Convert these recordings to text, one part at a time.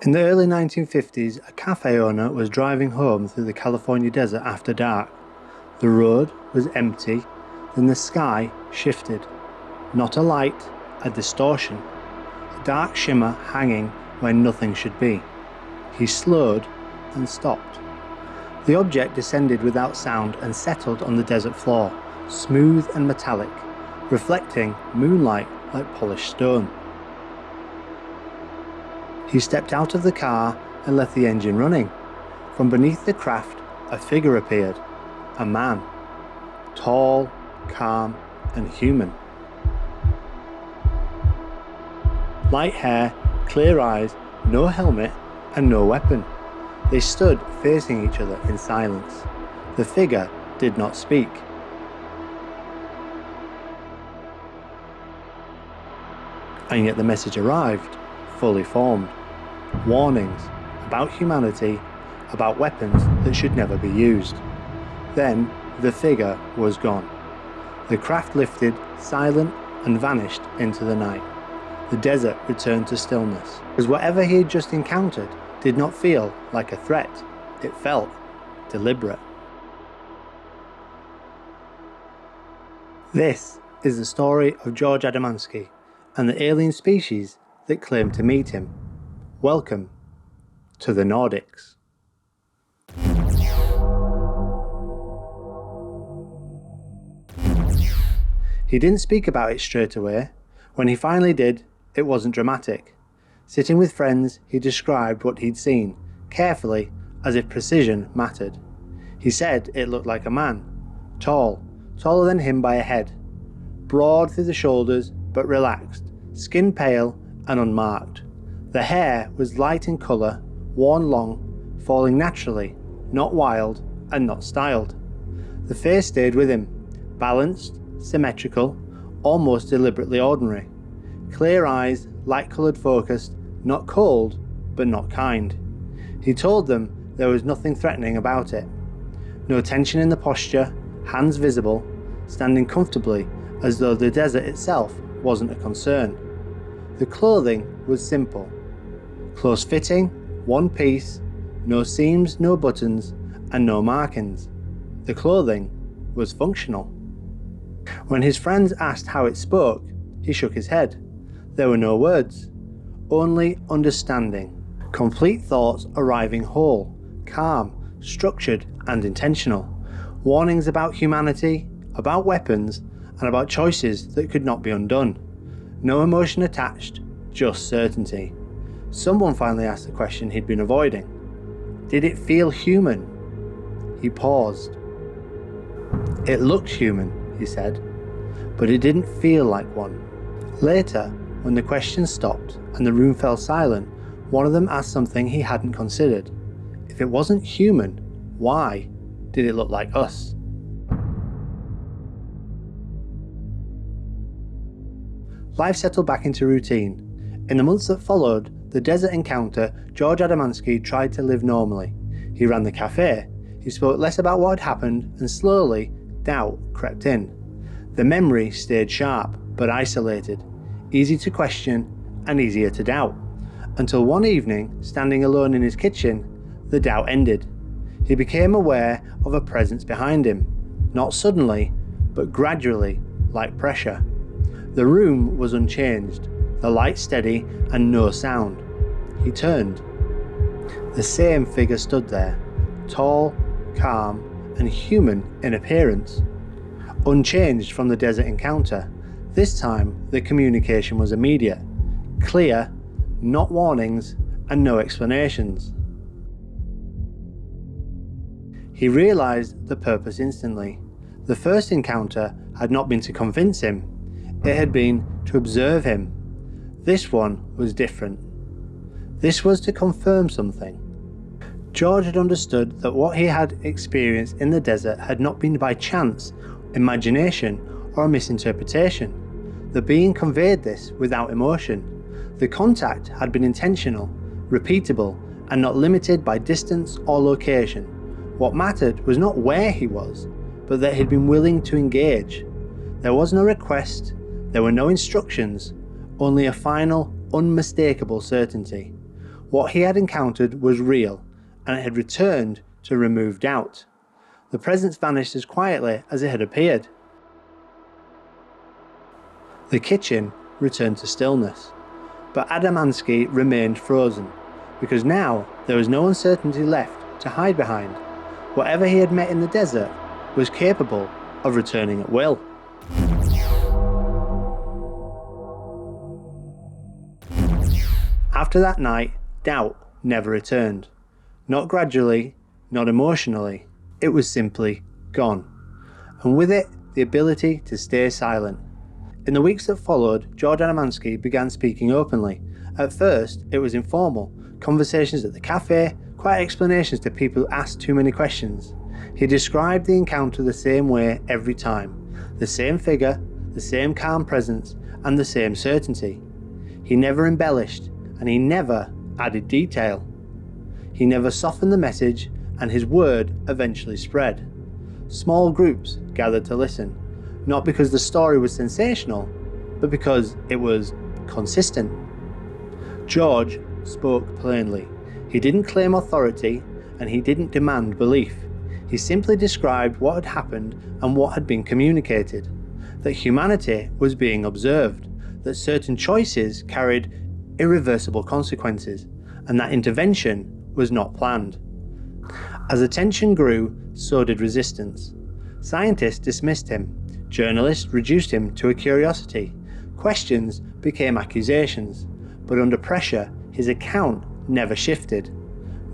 In the early 1950s, a cafe owner was driving home through the California desert after dark. The road was empty, then the sky shifted. Not a light, a distortion. A dark shimmer hanging where nothing should be. He slowed and stopped. The object descended without sound and settled on the desert floor, smooth and metallic, reflecting moonlight like polished stone. He stepped out of the car and left the engine running. From beneath the craft, a figure appeared. A man. Tall, calm, and human. Light hair, clear eyes, no helmet, and no weapon. They stood facing each other in silence. The figure did not speak. And yet the message arrived, fully formed. Warnings about humanity, about weapons that should never be used. Then the figure was gone. The craft lifted, silent, and vanished into the night. The desert returned to stillness, as whatever he had just encountered did not feel like a threat. It felt deliberate. This is the story of George Adamski and the alien species that claimed to meet him. Welcome to the Nordics. He didn't speak about it straight away. When he finally did, it wasn't dramatic. Sitting with friends, he described what he'd seen, carefully, as if precision mattered. He said it looked like a man, tall, taller than him by a head, broad through the shoulders but relaxed, skin pale and unmarked. The hair was light in colour, worn long, falling naturally, not wild and not styled. The face stayed with him, balanced, symmetrical, almost deliberately ordinary. Clear eyes, light-coloured focused, not cold, but not kind. He told them there was nothing threatening about it. No tension in the posture, hands visible, standing comfortably as though the desert itself wasn't a concern. The clothing was simple. Close-fitting, one piece, no seams, no buttons, and no markings. The clothing was functional. When his friends asked how it spoke, he shook his head. There were no words, only understanding. Complete thoughts arriving whole, calm, structured and intentional. Warnings about humanity, about weapons, and about choices that could not be undone. No emotion attached, just certainty. Someone finally asked the question he'd been avoiding. Did it feel human? He paused. It looked human, he said, but it didn't feel like one. Later, when the question stopped and the room fell silent, one of them asked something he hadn't considered. If it wasn't human, why did it look like us? Life settled back into routine. In the months that followed the desert encounter, George Adamski tried to live normally. He ran the cafe. He spoke less about what had happened, and slowly, doubt crept in. The memory stayed sharp, but isolated, easy to question and easier to doubt. Until one evening, standing alone in his kitchen, the doubt ended. He became aware of a presence behind him, not suddenly, but gradually, like pressure. The room was unchanged, the light steady and no sound. He turned. The same figure stood there, tall, calm, and human in appearance. Unchanged from the desert encounter, this time the communication was immediate, clear, not warnings and no explanations. He realised the purpose instantly. The first encounter had not been to convince him, it had been to observe him. This one was different. This was to confirm something. George had understood that what he had experienced in the desert had not been by chance, imagination, or misinterpretation. The being conveyed this without emotion. The contact had been intentional, repeatable, and not limited by distance or location. What mattered was not where he was, but that he'd been willing to engage. There was no request, there were no instructions, only a final, unmistakable certainty. What he had encountered was real, and it had returned to remove doubt. The presence vanished as quietly as it had appeared. The kitchen returned to stillness, but Adamski remained frozen, because now there was no uncertainty left to hide behind. Whatever he had met in the desert was capable of returning at will. After that night, doubt never returned. Not gradually, not emotionally. It was simply gone. And with it, the ability to stay silent. In the weeks that followed, George Adamski began speaking openly. At first, it was informal, conversations at the cafe, quiet explanations to people who asked too many questions. He described the encounter the same way every time. The same figure, the same calm presence, and the same certainty. He never embellished, and he never added detail. He never softened the message, and his word eventually spread. Small groups gathered to listen, not because the story was sensational, but because it was consistent. George spoke plainly. He didn't claim authority, and he didn't demand belief. He simply described what had happened and what had been communicated. That humanity was being observed, that certain choices carried irreversible consequences, and that intervention was not planned. As attention grew, so did resistance. Scientists dismissed him. Journalists reduced him to a curiosity. Questions became accusations. But under pressure, his account never shifted.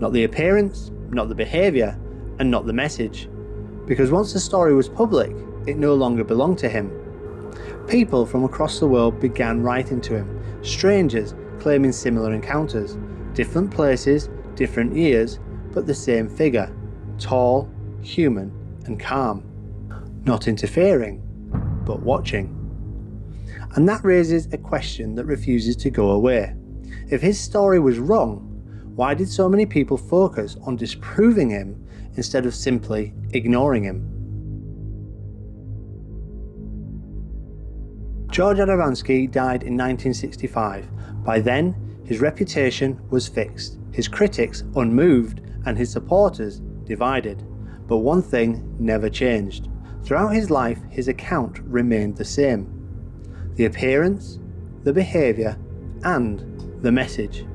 Not the appearance, not the behaviour, and not the message. Because once the story was public, it no longer belonged to him. People from across the world began writing to him. Strangers claiming similar encounters. Different places, different years, but the same figure. Tall, human, and calm. Not interfering, but watching. And that raises a question that refuses to go away. If his story was wrong, why did so many people focus on disproving him instead of simply ignoring him? George Adamski died in 1965. By then, his reputation was fixed, his critics unmoved, and his supporters divided. But one thing never changed. Throughout his life, his account remained the same. The appearance, the behaviour, and the message.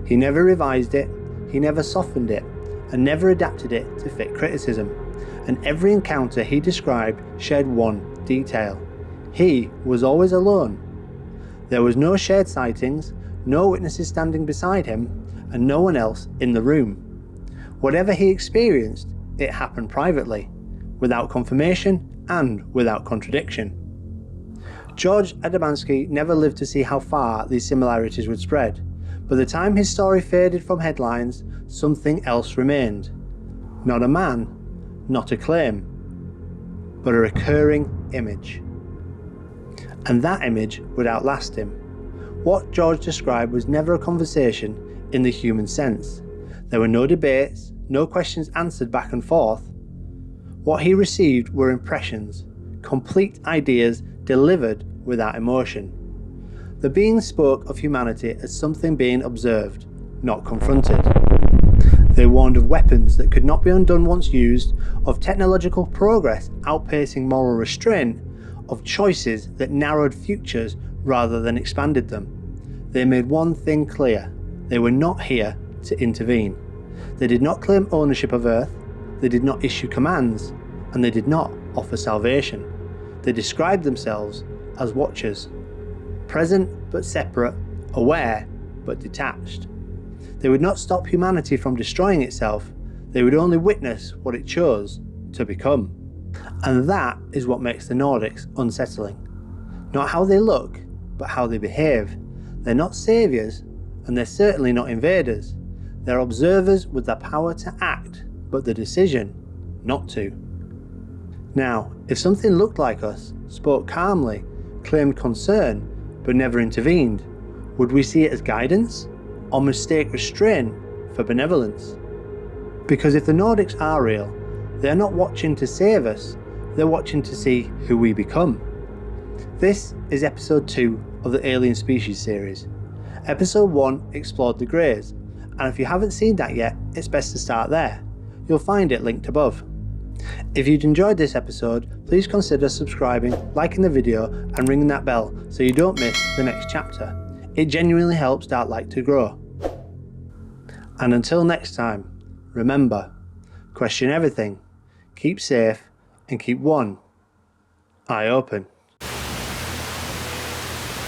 He never revised it, he never softened it, and never adapted it to fit criticism. And every encounter he described shared one detail. He was always alone. There was no shared sightings, no witnesses standing beside him, and no one else in the room. Whatever he experienced, it happened privately, without confirmation and without contradiction. George Adamski never lived to see how far these similarities would spread. By the time his story faded from headlines, something else remained. Not a man, not a claim, but a recurring image. And that image would outlast him. What George described was never a conversation in the human sense. There were no debates, no questions answered back and forth. What he received were impressions, complete ideas delivered without emotion. The being spoke of humanity as something being observed, not confronted. They warned of weapons that could not be undone once used, of technological progress outpacing moral restraint, of choices that narrowed futures rather than expanded them. They made one thing clear: they were not here to intervene. They did not claim ownership of Earth, they did not issue commands, and they did not offer salvation. They described themselves as watchers, present but separate, aware but detached. They would not stop humanity from destroying itself, they would only witness what it chose to become. And that is what makes the Nordics unsettling. Not how they look, but how they behave. They're not saviours, and they're certainly not invaders. They're observers with the power to act, but the decision not to. Now, if something looked like us, spoke calmly, claimed concern, but never intervened, would we see it as guidance, or mistake restraint for benevolence? Because if the Nordics are real, they're not watching to save us, they're watching to see who we become. This is episode 2 of the Alien Species series. Episode 1 explored the Greys, and if you haven't seen that yet, it's best to start there. You'll find it linked above. If you'd enjoyed this episode, please consider subscribing, liking the video and ringing that bell so you don't miss the next chapter. It genuinely helps DarkLight to grow. And until next time, remember, question everything, keep safe and keep one eye open.